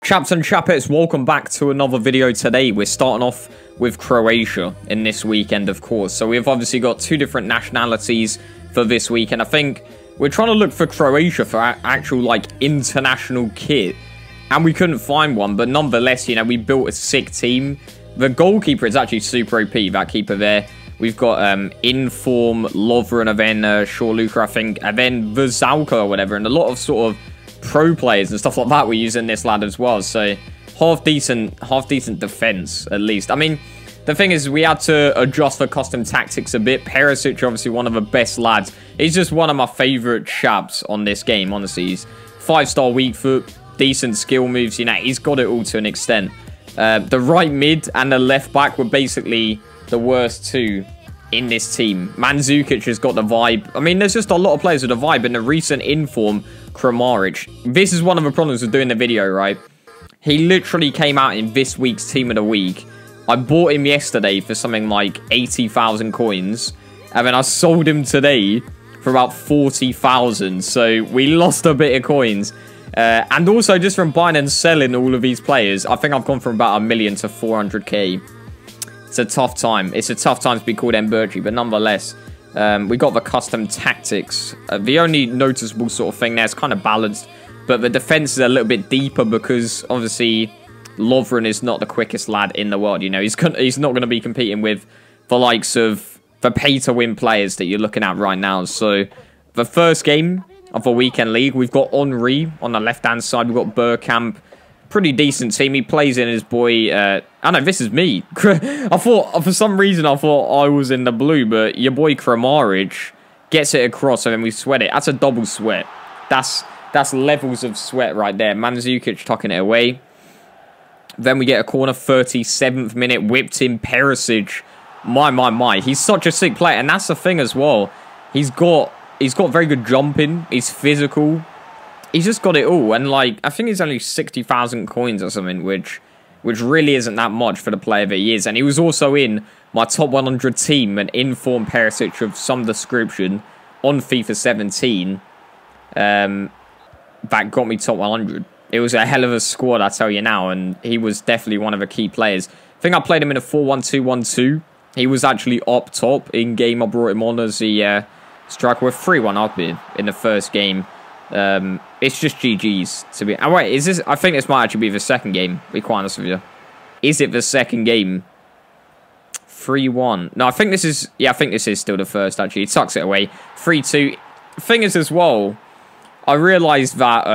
Chaps and chapettes, welcome back to another video today. We're starting off with Croatia in this weekend, of course. So we've obviously got two different nationalities for this week. And I think we're trying to look for Croatia for actual, like, international kit. And we couldn't find one. But nonetheless, you know, we built a sick team. The goalkeeper is actually super OP, that keeper there. We've got Inform, Lovren, and then Shorluka, I think. And then Verzalka or whatever. And a lot of sort of pro players and stuff like that we're using this lad as well, so half decent defense at least. I mean, the thing is, we had to adjust for custom tactics a bit. Perisic, obviously one of the best lads. He's just one of my favorite chaps on this game, honestly. He's 5-star weak foot, decent skill moves, you know, he's got it all to an extent. The right mid and the left back were basically the worst two in this team. Mandzukic has got the vibe. I mean, there's just a lot of players with a vibe. In the recent inform, Kramaric. This is one of the problems with doing the video, right? He literally came out in this week's Team of the Week. I bought him yesterday for something like 80,000 coins. And then I sold him today for about 40,000. So we lost a bit of coins. And also just from buying and selling all of these players, I think I've gone from about 1 million to 400k. It's a tough time. It's a tough time to be called Mbirchy, but nonetheless, we got the custom tactics. The only noticeable sort of thing there is kind of balanced, but the defense is a little bit deeper because obviously Lovren is not the quickest lad in the world. You know, he's not going to be competing with the likes of the pay-to-win players that you're looking at right now. So the first game of the weekend league, we've got Henry on the left-hand side. We've got Burkamp. Pretty decent team. He plays in his boy. I know this is me. I thought for some reason I thought I was in the blue, but your boy Kramaric gets it across and then we sweat it. That's a double sweat. That's levels of sweat right there. Mandzukic tucking it away. Then we get a corner, 37th minute, whipped in Perisic. My. He's such a sick player, and that's the thing as well. He's got very good jumping. He's physical. He's just got it all, and like I think he's only 60,000 coins or something, which really isn't that much for the player that he is. And he was also in my top 100 team, an informed Perisic of some description on FIFA 17. That got me top 100. It was a hell of a squad, I tell you now, and he was definitely one of the key players. I think I played him in a 4-1-2-1-2. He was actually up top in game. I brought him on as the striker. We're 3-1 up in the first game. It's just GG's to be. Oh wait, is this? I think this might actually be the second game. To be quite honest with you, is it the second game? 3-1. No, I think this is. Yeah, I think this is still the first. Actually, it tucks it away. 3-2. Thing is, as well, I realised that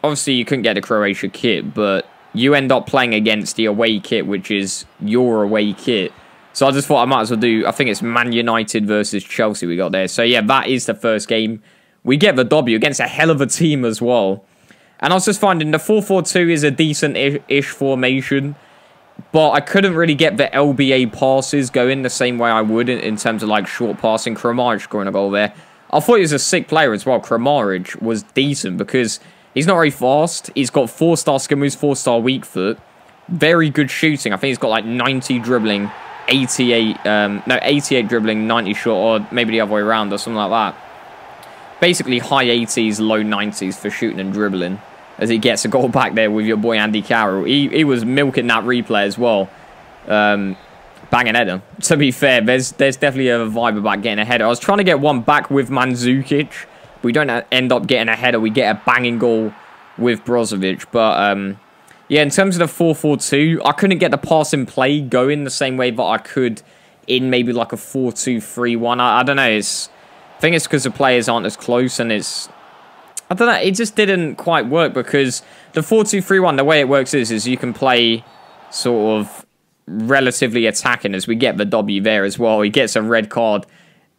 obviously you couldn't get the Croatia kit, but you end up playing against the away kit, which is your away kit. So I just thought I might as well do. I think it's Man United versus Chelsea we got there. So yeah, that is the first game. We get the W against a hell of a team as well. And I was just finding the 4-4-2 is a decent-ish formation. But I couldn't really get the LBA passes going the same way I would in terms of like short passing. Kramaric scoring a goal there. I thought he was a sick player as well. Kramaric was decent because he's not very fast. He's got 4-star skill moves, 4-star weak foot. Very good shooting. I think he's got like 90 dribbling, 88 dribbling, 90 shot, or maybe the other way around or something like that. Basically, high 80s, low 90s for shooting and dribbling. As he gets a goal back there with your boy Andy Carroll. He was milking that replay as well. Banging header. To be fair, there's definitely a vibe about getting a header. I was trying to get one back with Mandzukic. We don't end up getting a header. We get a banging goal with Brozovic. But, yeah, in terms of the 4-4-2, I couldn't get the pass and play going the same way that I could in maybe like a 4-2-3-1. I don't know, I think it's because the players aren't as close, and I don't know, it just didn't quite work because the 4-2-3-1, the way it works is you can play sort of relatively attacking as we get the W there as well. He gets a red card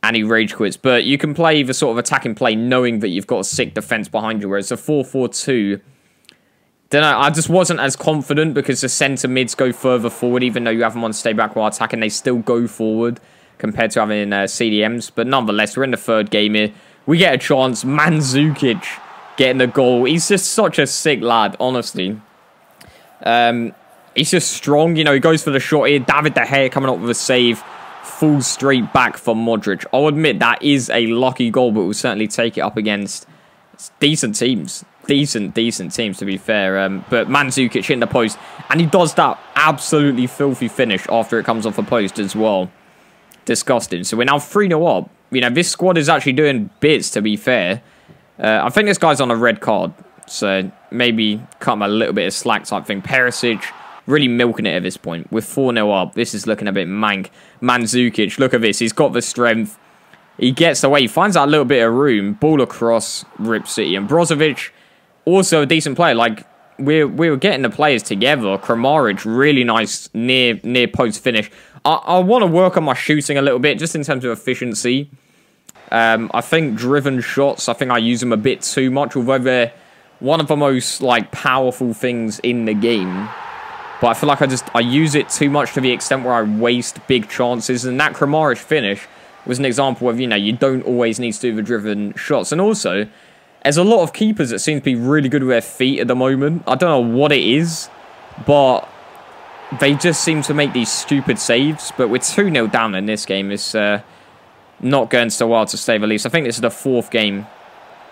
and he rage quits, but you can play the sort of attacking play knowing that you've got a sick defense behind you, whereas the 4-4-2, don't know, I just wasn't as confident because the centre mids go further forward, even though you have them on stay back while attacking, they still go forward compared to having CDMs. But nonetheless, we're in the third game here. We get a chance. Mandzukic getting the goal. He's just such a sick lad, honestly. He's just strong. You know, he goes for the shot here. David De Gea coming up with a save. Full straight back for Modric. I'll admit that is a lucky goal, but we'll certainly take it up against decent teams. decent teams, to be fair. But Mbirchy in the post, and he does that absolutely filthy finish after it comes off a post as well. Disgusting. So we're now 3-0 up. You know, this squad is actually doing bits, to be fair. I think this guy's on a red card, so maybe cut him a little bit of slack type thing. Perisic really milking it at this point. We're 4-0 up. This is looking a bit mank. Mbirchy, look at this. He's got the strength. He gets away. He finds out a little bit of room. Ball across. Rip City. And Brozovic, also a decent player. Like, we were getting the players together. Kramaric, really nice near post finish. I want to work on my shooting a little bit, just in terms of efficiency. I think driven shots, I think I use them a bit too much, although they're one of the most, like, powerful things in the game. But I feel like I use it too much to the extent where I waste big chances. And that Kramaric finish was an example of, you know, you don't always need to do the driven shots. And also, there's a lot of keepers that seem to be really good with their feet at the moment. I don't know what it is, but they just seem to make these stupid saves. But we're 2-0 down in this game. It's not going so well, to say the least. I think this is the 4th game.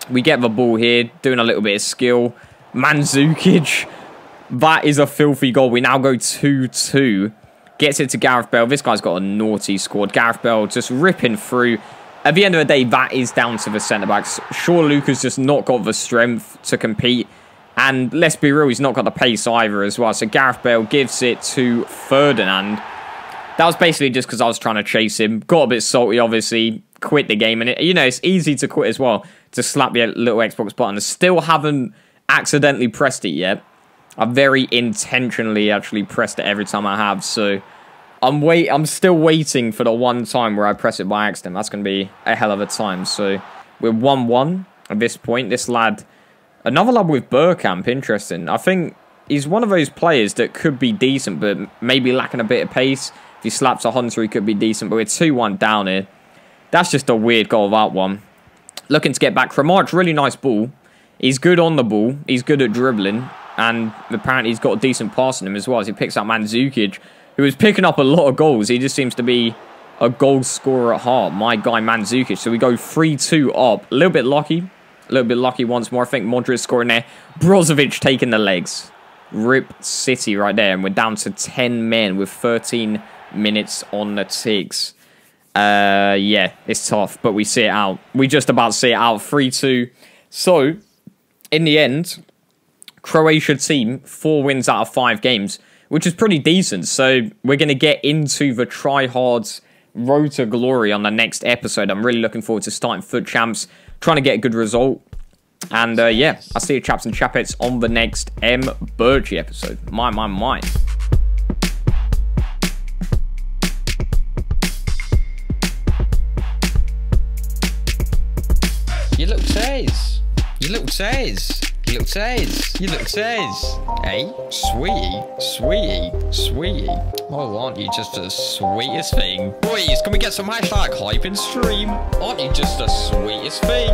We get the ball here, doing a little bit of skill. Mbirchy, that is a filthy goal. We now go 2-2. Gets it to Gareth Bale. This guy's got a naughty squad. Gareth Bale just ripping through. At the end of the day, that is down to the centre-backs. Sure, Luca's just not got the strength to compete. And let's be real, he's not got the pace either as well. So Gareth Bale gives it to Ferdinand. That was basically just because I was trying to chase him. Got a bit salty, obviously. Quit the game. And, you know, it's easy to quit as well. To slap the little Xbox button. I still haven't accidentally pressed it yet. I've very intentionally actually pressed it every time I have. So I'm still waiting for the one time where I press it by accident. That's going to be a hell of a time. So we're 1-1 at this point. This lad, another lad with Burkamp, interesting. I think he's one of those players that could be decent, but maybe lacking a bit of pace. If he slaps a Hunter, he could be decent. But we're 2-1 down here. That's just a weird goal, that one. Looking to get back. Kramaric, really nice ball. He's good on the ball. He's good at dribbling. And apparently he's got a decent pass in him as well as he picks up Mbirchy, who is picking up a lot of goals. He just seems to be a goal scorer at heart. My guy, Mbirchy. So we go 3-2 up. A little bit lucky. A little bit lucky once more. I think Modric scoring there. Brozovic taking the legs. Rip City right there. And we're down to 10 men with 13 minutes on the ticks. Yeah, it's tough, but we see it out. We just about see it out. 3-2. So, in the end, Croatia team, 4 wins out of 5 games, which is pretty decent. So, we're going to get into the tryhards road to glory on the next episode. I'm really looking forward to starting Foot Champs, trying to get a good result. And, yeah, I'll see you chaps and chapettes on the next Mbirchy episode. My. You look says. You look says. You look says. You look says. Hey, sweetie. Oh, aren't you just the sweetest thing? Boys, can we get some hashtag hype in stream? Aren't you just the sweetest thing?